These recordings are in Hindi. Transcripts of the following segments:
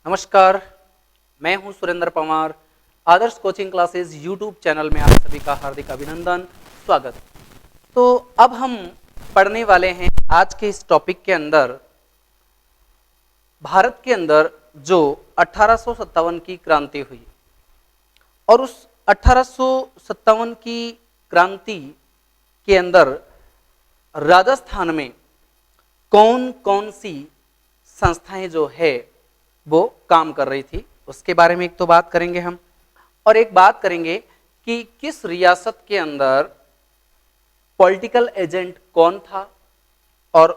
नमस्कार, मैं हूं सुरेंद्र पवार। आदर्श कोचिंग क्लासेस यूट्यूब चैनल में आप सभी का हार्दिक अभिनंदन, स्वागत। तो अब हम पढ़ने वाले हैं आज के इस टॉपिक के अंदर भारत के अंदर जो 1857 की क्रांति हुई और उस 1857 की क्रांति के अंदर राजस्थान में कौन कौन सी संस्थाएं जो है वो काम कर रही थी, उसके बारे में एक तो बात करेंगे हम, और एक बात करेंगे कि किस रियासत के अंदर पॉलिटिकल एजेंट कौन था और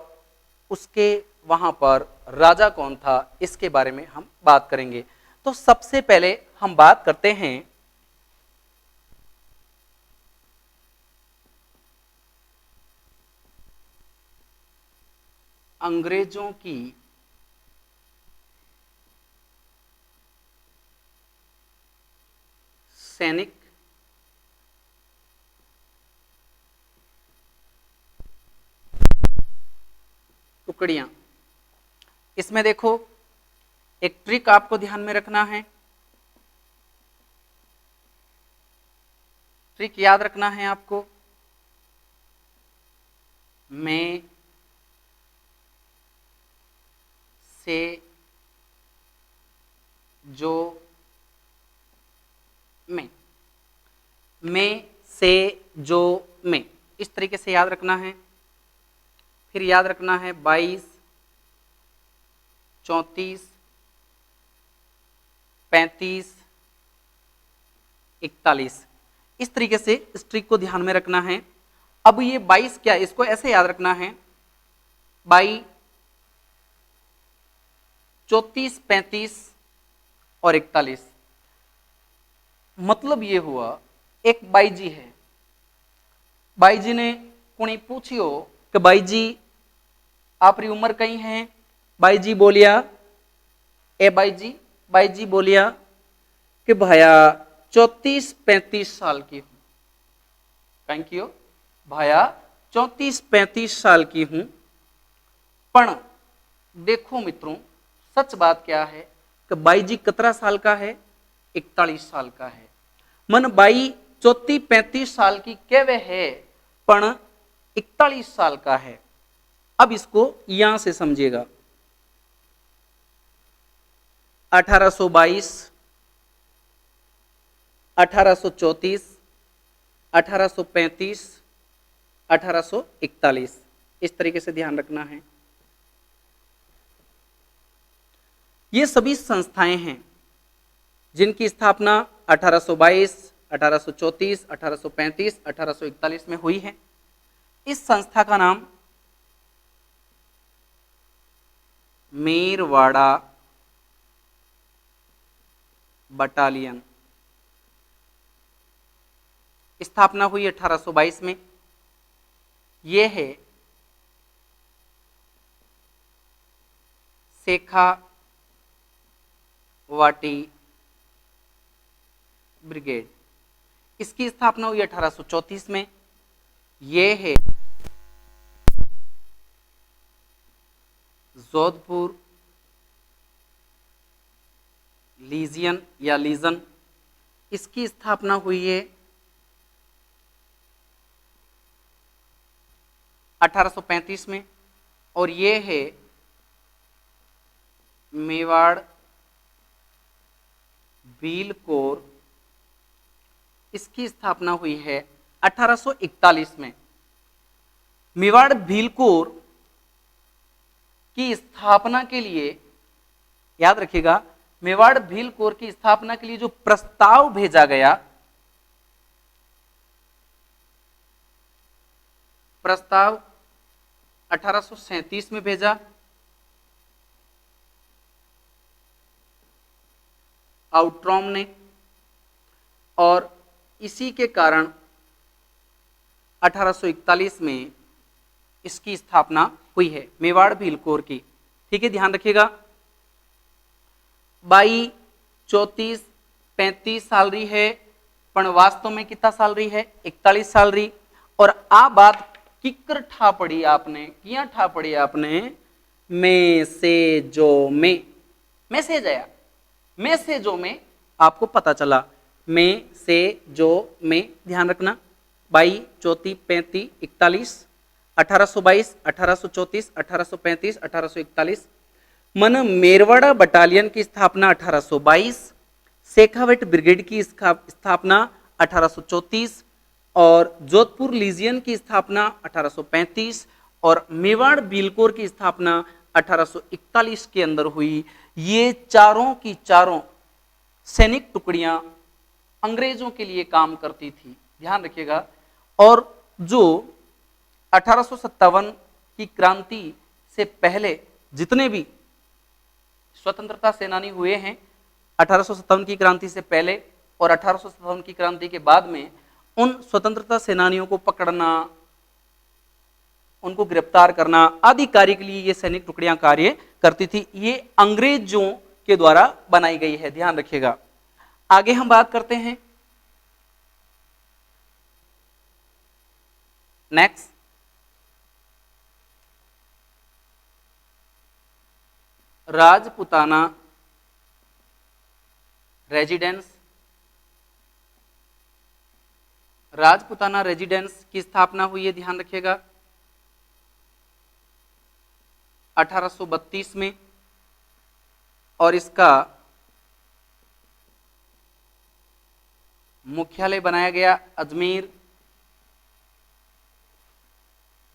उसके वहां पर राजा कौन था, इसके बारे में हम बात करेंगे। तो सबसे पहले हम बात करते हैं अंग्रेजों की सैनिक टुकड़ियां। इसमें देखो एक ट्रिक आपको ध्यान में रखना है, ट्रिक याद रखना है आपको। में से जो में से जो में, इस तरीके से याद रखना है। फिर याद रखना है 22, 34, 35, 41, इस तरीके से इस ट्रिक को ध्यान में रखना है। अब ये 22 क्या, इसको ऐसे याद रखना है 22, 34, 35 और 41। मतलब ये हुआ एक बाई जी है, बाई जी ने कुणी पूछियो कि बाई जी आपरी उम्र कई है। बाई जी बोलिया, ए बाई जी बोलिया कि भाया 34-35 साल की हूं। थैंक यू भाया 34-35 साल की हूं। पण देखो मित्रों, सच बात क्या है कि बाई जी कितना साल का है, 41 साल का है। मन बाई 34-35 साल की केवे है पण 41 साल का है। अब इसको यहां से समझिएगा, 1822, 1834, 1835, 1841, इस तरीके से ध्यान रखना है। ये सभी संस्थाएं हैं जिनकी स्थापना 1822, 1834, 1835, 1841 में हुई है। इस संस्था का नाम मेरवाड़ा बटालियन, स्थापना हुई 1822 में। यह है शेखावाटी ब्रिगेड, इसकी स्थापना हुई 1834 में। यह है जोधपुर लीजियन या लीजन, इसकी स्थापना हुई है 1835 में। और यह है मेवाड़ भील कोर, इसकी स्थापना हुई है 1841 में। मेवाड़ भील कोर की स्थापना के लिए याद रखिएगा, मेवाड़ भील कोर की स्थापना के लिए जो प्रस्ताव भेजा गया, प्रस्ताव 1837 में भेजा, आउट्रॉम ने, और इसी के कारण 1841 में इसकी स्थापना हुई है मेवाड़ भील कोर की। ठीक है, ध्यान रखिएगा। 22, 34, 35 साल रही है, पण वास्तव में कितना साल रही है, 41 साल रही। और आ बात किकर ठा पड़ी आपने, किया ठा पड़ी आपने, में से जो में मैसेज आया में से जो में आपको पता चला, में से जो में, ध्यान रखना 22, 34, 35, 41, 1822, 1834, 1835, 1841। मन मेरवाड़ा बटालियन की स्थापना 1822, शेखावट ब्रिगेड की स्थापना 1834 और जोधपुर लीजियन की स्थापना 1835 और मेवाड़ बिलकोर की स्थापना 1841 के अंदर हुई। ये चारों की चारों सैनिक टुकड़ियां अंग्रेजों के लिए काम करती थी, ध्यान रखिएगा। और जो 1857 की क्रांति से पहले जितने भी स्वतंत्रता सेनानी हुए हैं, 1857 की क्रांति से पहले और 1857 की क्रांति के बाद में, उन स्वतंत्रता सेनानियों को पकड़ना, उनको गिरफ्तार करना आदि कार्य के लिए ये सैनिक टुकड़ियां कार्य करती थी। ये अंग्रेजों के द्वारा बनाई गई है, ध्यान रखिएगा। आगे हम बात करते हैं next, Rajputana residence. Rajputana residence की स्थापना हुई है, ध्यान रखिएगा 1832 में, और इसका मुख्यालय बनाया गया अजमेर,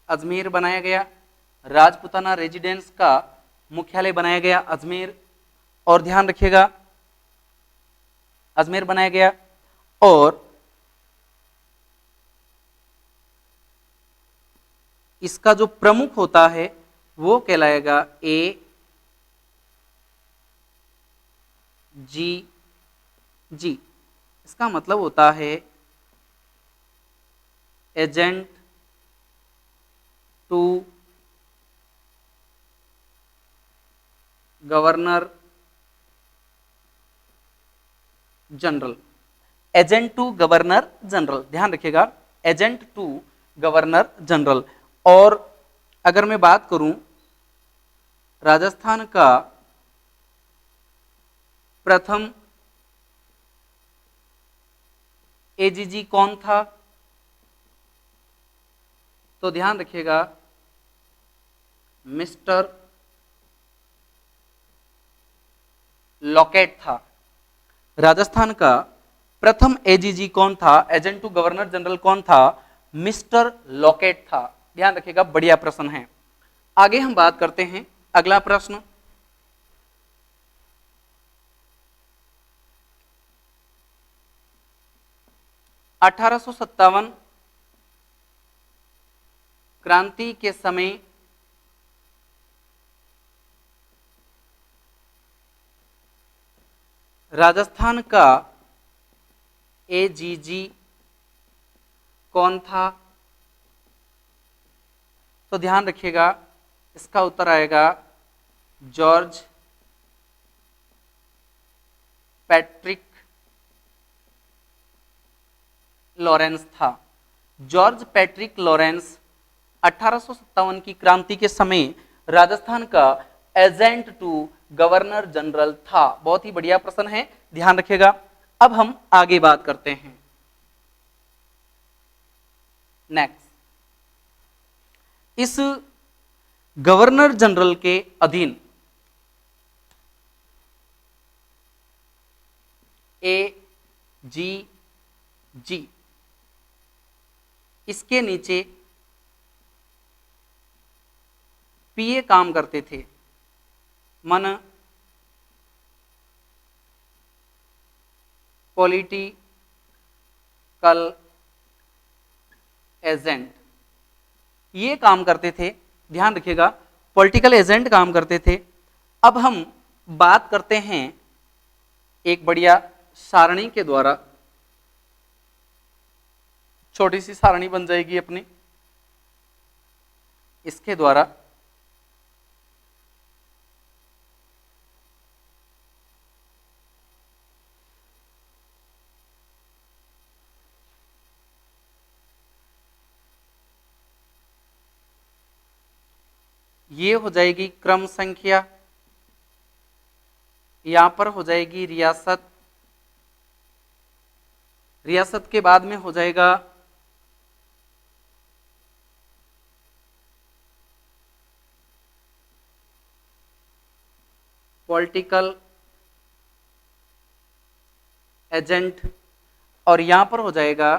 अजमेर बनाया गया। राजपुताना रेजिडेंस का मुख्यालय बनाया गया अजमेर, और ध्यान रखिएगा अजमेर बनाया गया। और इसका जो प्रमुख होता है वो कहलाएगा AG जी। इसका मतलब होता है agent to governor general, agent to governor general, ध्यान रखिएगा एजेंट टू गवर्नर जनरल। और अगर मैं बात करूं राजस्थान का प्रथम AGG कौन था, तो ध्यान रखिएगा मिस्टर लॉकेट था। राजस्थान का प्रथम AGG कौन था, एजेंट टू गवर्नर जनरल कौन था, मिस्टर लॉकेट था, ध्यान रखिएगा, बढ़िया प्रश्न है। आगे हम बात करते हैं अगला प्रश्न, (1857) क्रांति के समय राजस्थान का AGG कौन था, तो ध्यान रखिएगा इसका उत्तर आएगा जॉर्ज पैट्रिक लॉरेंस था। जॉर्ज पैट्रिक लॉरेंस 1857 की क्रांति के समय राजस्थान का एजेंट टू गवर्नर जनरल था। बहुत ही बढ़िया प्रश्न है, ध्यान रखिएगा। अब हम आगे बात करते हैं नेक्स्ट, इस गवर्नर जनरल के अधीन AGG, इसके नीचे PA काम करते थे, मन पॉलिटिकल एजेंट, ये काम करते थे, ध्यान रखिएगा पॉलिटिकल एजेंट काम करते थे। अब हम बात करते हैं एक बढ़िया सारणी के द्वारा, छोटी सी सारणी बन जाएगी अपनी, इसके द्वारा ये हो जाएगी क्रम संख्या यहां पर हो जाएगी रियासत, रियासत के बाद में हो जाएगा पॉलिटिकल एजेंट, और यहां पर हो जाएगा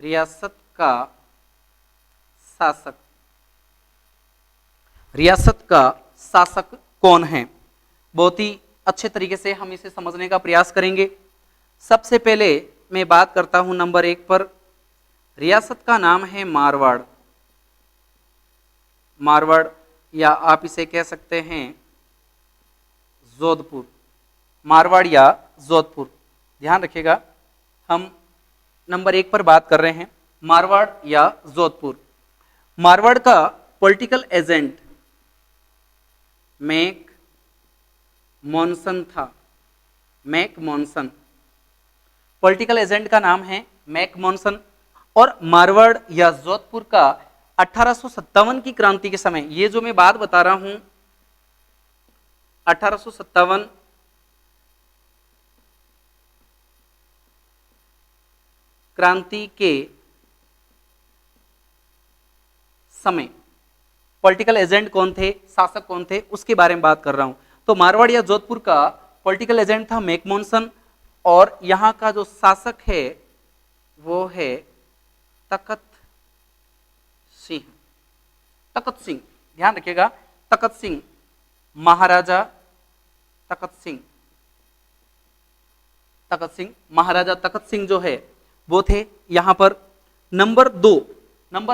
रियासत का शासक। रियासत का शासक कौन है, बहुत ही अच्छे तरीके से हम इसे समझने का प्रयास करेंगे। सबसे पहले मैं बात करता हूं नंबर 1 पर, रियासत का नाम है मारवाड़। मारवाड़ या आप इसे कह सकते हैं जोधपुर, मारवाड़ या जोधपुर। ध्यान रखिएगा, हम नंबर 1 पर बात कर रहे हैं, मारवाड़ या जोधपुर। मारवाड़ का पॉलिटिकल एजेंट मैक मॉनसन था। मैक मॉनसन, पॉलिटिकल एजेंट का नाम है मैक मॉनसन। और मारवाड़ या जोधपुर का 1857 की क्रांति के समय, ये जो मैं बात बता रहा हूं 1857 क्रांति के समय पॉलिटिकल एजेंट कौन थे, शासक कौन थे, उसके बारे में बात कर रहा हूं। तो मारवाड़ या जोधपुर का पॉलिटिकल एजेंट था मैकमोहन, और यहां का जो शासक है वो है तखत सिंह। तखत सिंह, ध्यान रखिएगा, तखत सिंह, महाराजा तखत सिंह। तखत सिंह, महाराजा तखत सिंह जो है वो थे यहां पर। नंबर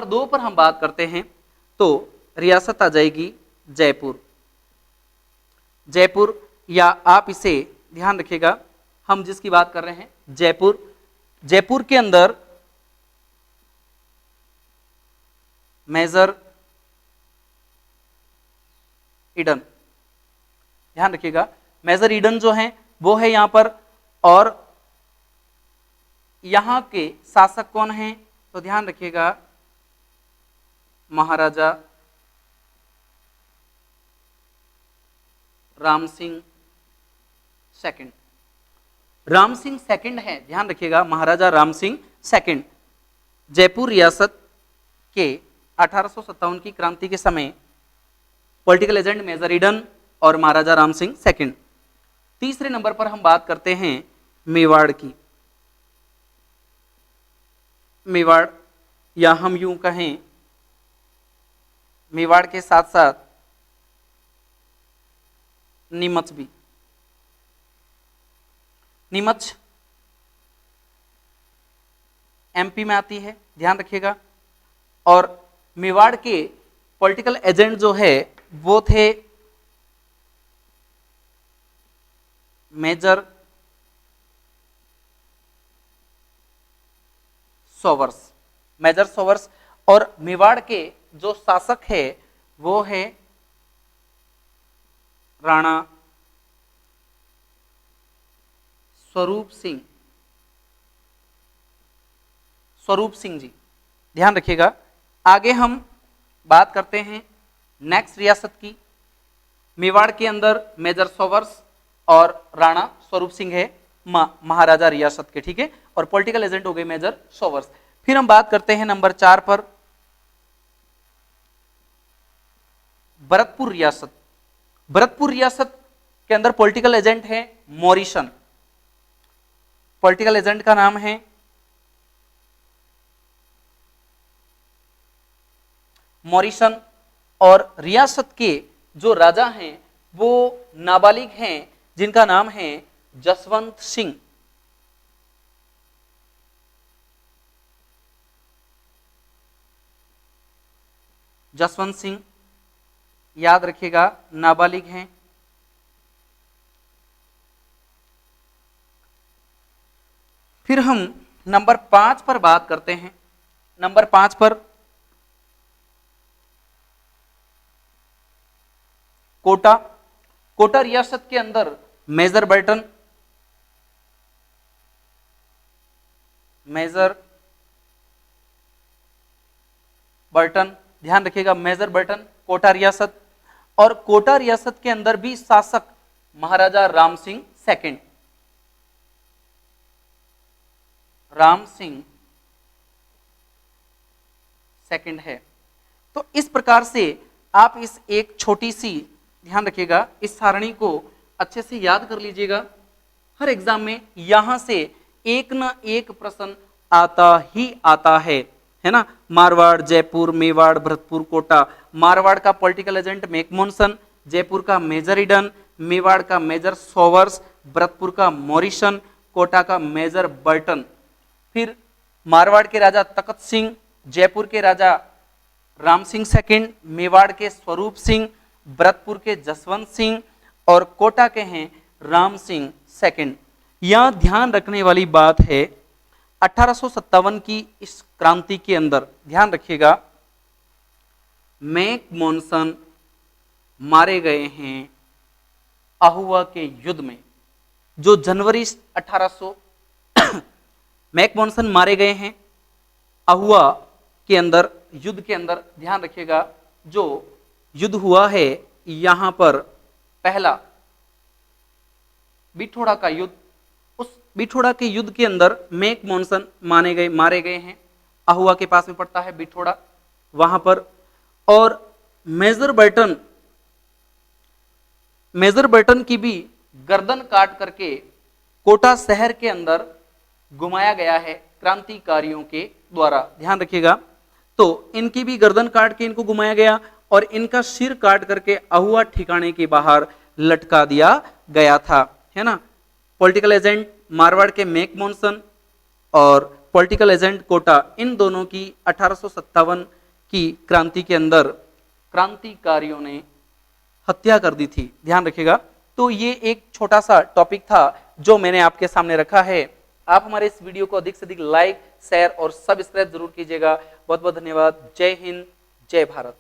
2 पर हम बात करते हैं तो रियासत आ जाएगी जयपुर। जयपुर, या आप इसे ध्यान रखिएगा, हम जिसकी बात कर रहे हैं जयपुर। जयपुर के अंदर मेजर ईडन, ध्यान रखिएगा, मेजर ईडन जो है वो है यहां पर। और यहां के शासक कौन हैं, तो ध्यान रखिएगा महाराजा राम सिंह सेकंड। राम सिंह सेकंड है, ध्यान रखिएगा, महाराजा राम सिंह सेकंड। जयपुर रियासत के 1857 की क्रांति के समय पॉलिटिकल एजेंट मेजर ईडन और महाराजा राम सिंह सेकंड। तीसरे नंबर पर हम बात करते हैं मेवाड़ की। मेवाड़, या हम यूं कहें मेवाड़ के साथ साथ नीमच भी। नीमच एमपी में आती है, ध्यान रखिएगा। और मेवाड़ के पॉलिटिकल एजेंट जो है वो थे मेजर सोवर्स। मेजर सोवर्स। और मेवाड़ के जो शासक है वो है राणा स्वरूप सिंह। स्वरूप सिंह जी, ध्यान रखिएगा। आगे हम बात करते हैं नेक्स्ट रियासत की। मेवाड़ के अंदर मेजर सोवर्स और राणा स्वरूप सिंह है महाराजा रियासत के, ठीक है। और पॉलिटिकल एजेंट हो गए मेजर सोवर्स। फिर हम बात करते हैं नंबर 4 पर भरतपुर रियासत। भरतपुर रियासत के अंदर पॉलिटिकल एजेंट है मॉरिसन। पॉलिटिकल एजेंट का नाम है मॉरिसन। और रियासत के जो राजा हैं वो नाबालिग हैं जिनका नाम है जसवंत सिंह। जसवंत सिंह, याद रखिएगा, नाबालिग हैं। फिर हम नंबर 5 पर बात करते हैं। नंबर 5 पर कोटा। कोटा रियासत के अंदर मेजर बर्टन। मेजर बर्टन, ध्यान रखिएगा, मेजर बर्टन, कोटा रियासत। और कोटा रियासत के अंदर भी शासक महाराजा राम सिंह सेकंड, राम सिंह सेकंड है। तो इस प्रकार से आप इस एक छोटी सी, ध्यान रखिएगा, इस सारणी को अच्छे से याद कर लीजिएगा। हर एग्जाम में यहां से एक ना एक प्रश्न आता ही आता है ना। मारवाड़, जयपुर, मेवाड़, भरतपुर, कोटा। मारवाड़ का पॉलिटिकल एजेंट मैकमोहन, जयपुर का मेजर ईडन, मेवाड़ का मेजर सोवर्स, भरतपुर का मॉरिसन, कोटा का मेजर बर्टन। फिर मारवाड़ के राजा तखत सिंह, जयपुर के राजा राम सिंह सेकंड, मेवाड़ के स्वरूप सिंह, भरतपुर के जसवंत सिंह और कोटा के हैं राम सिंह सेकंड। यहां ध्यान रखने वाली बात है 1857 की इस क्रांति के अंदर, ध्यान रखिएगा, मैकमोहन मारे गए हैं अहुआ के युद्ध में। जो जनवरी 1800 मैकमोहन मारे गए हैं अहुआ के अंदर, युद्ध के अंदर। ध्यान रखिएगा, जो युद्ध हुआ है यहां पर पहला बिठोड़ा का युद्ध, उस बिठोड़ा के युद्ध के अंदर मैकमोहन मारे गए हैं। अहुआ के पास में पड़ता है बिठोड़ा, वहां पर। और मेजर बर्टन की भी गर्दन काट करके कोटा शहर के अंदर घुमाया गया है क्रांतिकारियों के द्वारा। ध्यान रखिएगा, तो इनकी भी गर्दन काट के इनको घुमाया गया और इनका सिर काट करके अहुआ ठिकाने के बाहर लटका दिया गया था, है ना। पॉलिटिकल एजेंट मारवाड़ के मैकमोहन और पॉलिटिकल एजेंट कोटा, इन दोनों की 1857 की क्रांति के अंदर क्रांतिकारियों ने हत्या कर दी थी। ध्यान रखिएगा। तो ये एक छोटा सा टॉपिक था जो मैंने आपके सामने रखा है। आप हमारे इस वीडियो को अधिक से अधिक लाइक, शेयर और सब्सक्राइब जरूर कीजिएगा। बहुत बहुत धन्यवाद। जय हिंद, जय भारत।